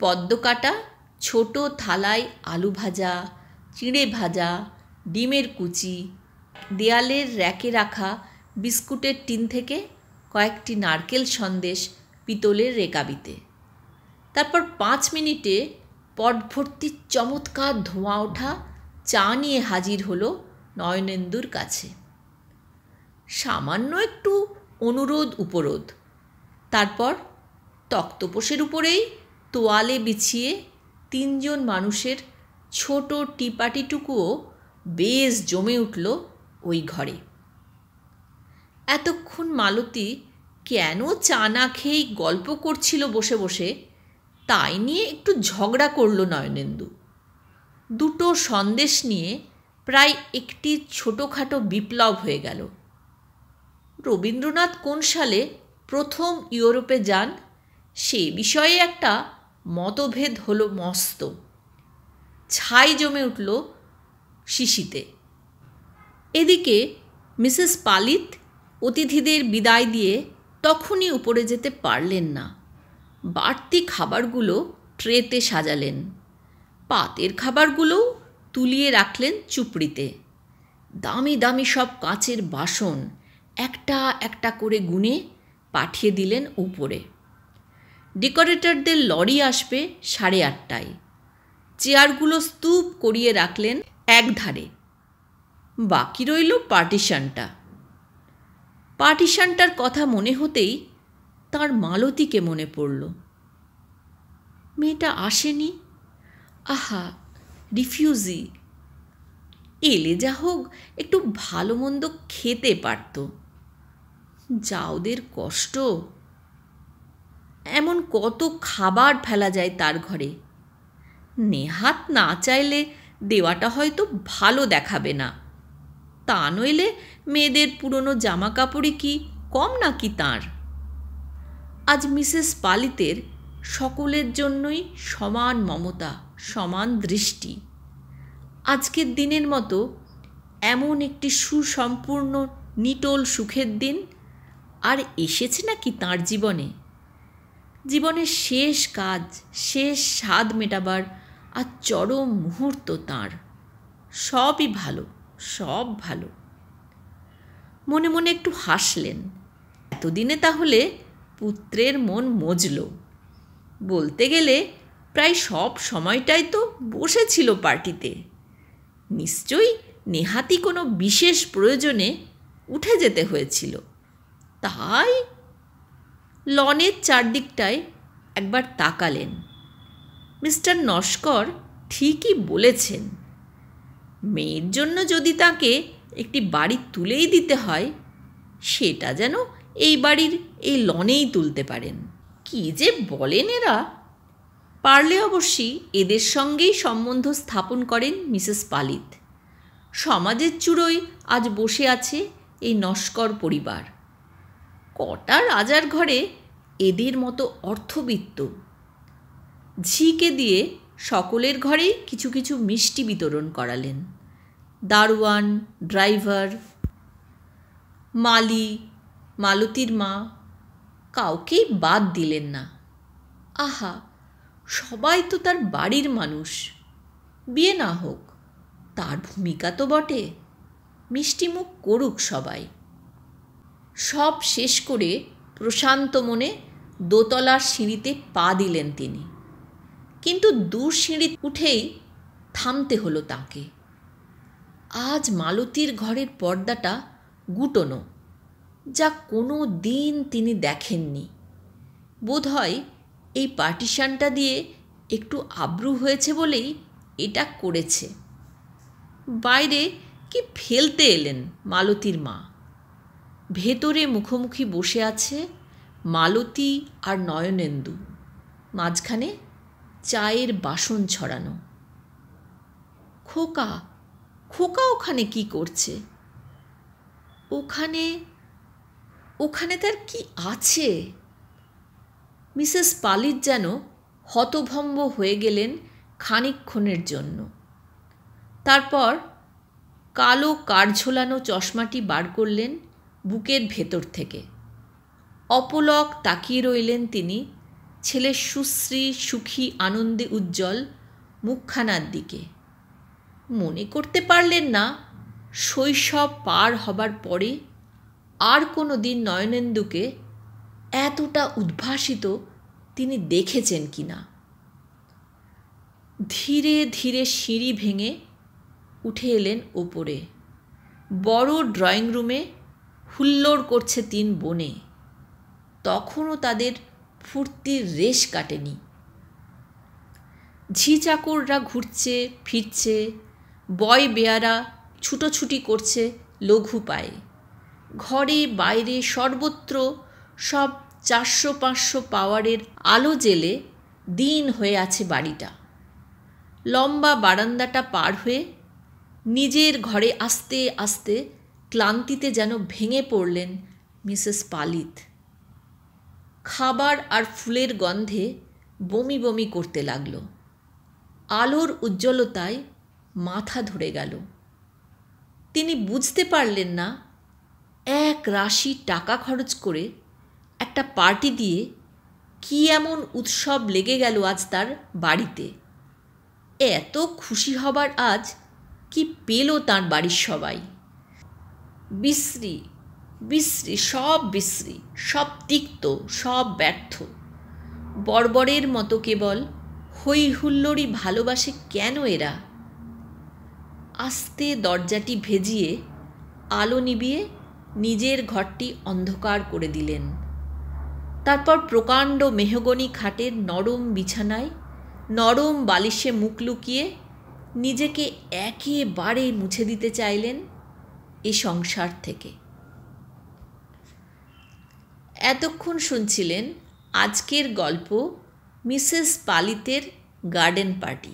পদ্মকাটা ছোট থালায় আলু ভাজা, চিঁড়ে ভাজা, ডিমের কুচি, দেয়ালের র্যাকে রাখা বিস্কুটের টিন থেকে কয়েকটি নারকেল সন্দেশ পিতলের রেকাবিতে। তারপর 5 মিনিটে পট ভর্তি চমৎকার ধোঁয়া ওঠা চা নিয়ে হাজির হলো নয়নেন্দুর কাছে। সামান্য একটু অনুরোধ উপরোধ, তারপর তক্তপোষের উপরেই তোয়ালে বিছিয়ে 3 জন মানুষের ছোট টিপাটিটুকুও বেশ জমে উঠল ওই ঘরে। এতক্ষণ মালতী কেন চা না খেয়েই গল্প করছিল বসে বসে, তাই নিয়ে একটু ঝগড়া করল নয়নেন্দু। 2টো সন্দেশ নিয়ে প্রায় একটি ছোটোখাটো বিপ্লব হয়ে গেল। রবীন্দ্রনাথ কোন সালে প্রথম ইউরোপে যান সে বিষয়ে একটা মতভেদ হলো মস্ত। ছাই জমে উঠল শিশিতে। এদিকে মিসেস পালিত অতিথিদের বিদায় দিয়ে তখনই উপরে যেতে পারলেন না। বাড়তি খাবারগুলো ট্রেতে সাজালেন, পাতের খাবারগুলোও তুলিয়ে রাখলেন চুপড়িতে। দামি দামি সব কাঁচের বাসন একটা একটা করে গুনে পাঠিয়ে দিলেন উপরে। ডেকোরেটরদের লরি আসবে 8:30টায়। চেয়ারগুলো স্তূপ করিয়ে রাখলেন একধারে। বাকি রইল পার্টিশনটার কথা মনে হতেই তার মালতীকে মনে পড়ল। মেয়েটা আসেনি, আহা রিফিউজি। এলে যা হোক একটু ভালো মন্দ খেতে পারত। যা ওদের কষ্ট। এমন কত খাবার ফেলা যায় তার ঘরে। নেহাত না চাইলে দেওয়াটা হয়তো ভালো দেখাবে না, তা নইলে মেয়েদের পুরনো জামা কাপড়ই কি কম নাকি তাঁর? আজ মিসেস পালিতের সকলের জন্যই সমান মমতা, সমান দৃষ্টি। আজকের দিনের মতো এমন একটি সুসম্পূর্ণ নিটোল সুখের দিন আর এসেছে নাকি তাঁর জীবনে? জীবনের শেষ কাজ, শেষ স্বাদ মেটাবার আর চরম মুহূর্ত তাঁর। সবই ভালো, সব ভালো। মনে মনে একটু হাসলেন। এতদিনে তাহলে পুত্রের মন মজল। বলতে গেলে প্রায় সব সময়টাই তো বসেছিল পার্টিতে। নিশ্চয়ই নেহাতি কোনো বিশেষ প্রয়োজনে উঠে যেতে হয়েছিল। তাই লনের চারদিকটায় একবার তাকালেন। মিস্টার নস্কর ঠিকই বলেছেন। মেয়ের জন্য যদি তাকে একটি বাড়ি তুলেই দিতে হয়, সেটা যেন এই বাড়ির এই লনেই তুলতে পারেন। কি যে বলেন এরা! পারলে অবশ্যই এদের সঙ্গেই সম্বন্ধ স্থাপন করেন মিসেস পালিত। সমাজের চূড়োয় আজ বসে আছে এই নস্কর পরিবার। কটা রাজার ঘরে এদের মতো অর্থবিত্ত। ঝিকে দিয়ে সকলের ঘরেই কিছু কিছু মিষ্টি বিতরণ করালেন। দারোয়ান, ড্রাইভার, মালি, মালতীর মা, কাউকেই বাদ দিলেন না। আহা, সবাই তো তার বাড়ির মানুষ। বিয়ে না হোক, তার ভূমিকা তো বটে। মিষ্টিমুখ করুক সবাই। সব শেষ করে প্রশান্ত মনে দোতলার সিঁড়িতে পা দিলেন তিনি। কিন্তু দূর সিঁড়ি উঠেই থামতে হলো তাঁকে। আজ মালতীর ঘরের পর্দাটা গুটোনো, যা কোনো দিন তিনি দেখেননি। বোধহয় এই পার্টিশনটা দিয়ে একটু আব্রু হয়েছে বলেই এটা করেছে। বাইরে কি ফেলতে এলেন মালতীর মা। ভেতরে মুখোমুখি বসে আছে মালতী আর নয়নেন্দু, মাঝখানে চায়ের বাসন ছড়ানো। খোকা খোকা ওখানে কি করছে? ওখানে ওখানে তার কি আছে? মিসেস পালিত যেন হতভম্ব হয়ে গেলেন খানিকক্ষণের জন্য। তারপর কালো কাঠঝোলানো চশমাটি বার করলেন বুকের ভেতর থেকে। অপলক তাকিয়ে রইলেন তিনি ছেলের সুশ্রী সুখী আনন্দে উজ্জ্বল মুখখানার দিকে। মনে করতে পারলেন না শৈশব পার হবার পরে আর কোনো দিন নয়নেন্দুকে এতটা উদ্ভাসিত তিনি দেখেছেন কি না। ধীরে ধীরে সিঁড়ি ভেঙে উঠে এলেন ওপরে। বড় ড্রয়িং রুমে হুল্লোড় করছে তিন বোনে। তখনও তাদের ফুর্তির রেশ কাটেনি। ঝি চাকররা ঘুরছে ফিরছে, বয় বেয়ারা ছুটোছুটি করছে লঘু পায়ে। ঘরে বাইরে সর্বত্র সব 400-500 পাওয়ারের আলো জেলে দিন হয়ে আছে বাড়িটা। লম্বা বারান্দাটা পার হয়ে নিজের ঘরে আস্তে আস্তে ক্লান্তিতে যেন ভেঙে পড়লেন মিসেস পালিত। খাবার আর ফুলের গন্ধে বমি বমি করতে লাগল। আলোর উজ্জ্বলতায় মাথা ধরে গেল। তিনি বুঝতে পারলেন না এক রাশি টাকা খরচ করে একটা পার্টি দিয়ে কি এমন উৎসব লেগে গেল আজ তার বাড়িতে। এত খুশি হবার আজ কি পেল তার বাড়ির সবাই? বিশ্রী বিশ্রী, সব বিশ্রী, সব তিক্ত, সব ব্যর্থ। বর্বরের মতো কেবল হই হুল্লোড়ই ভালোবাসে কেন এরা? আস্তে দরজাটি ভেজিয়ে আলো নিভিয়ে নিজের ঘরটি অন্ধকার করে দিলেন। তারপর প্রকাণ্ড মেহগনি খাটের নরম বিছানায় নরম বালিশে মুখ লুকিয়ে নিজেকে একেবারে মুছে দিতে চাইলেন এ সংসার থেকে। এতক্ষণ শুনছিলেন আজকের গল্প মিসেস পালিতের গার্ডেন পার্টি।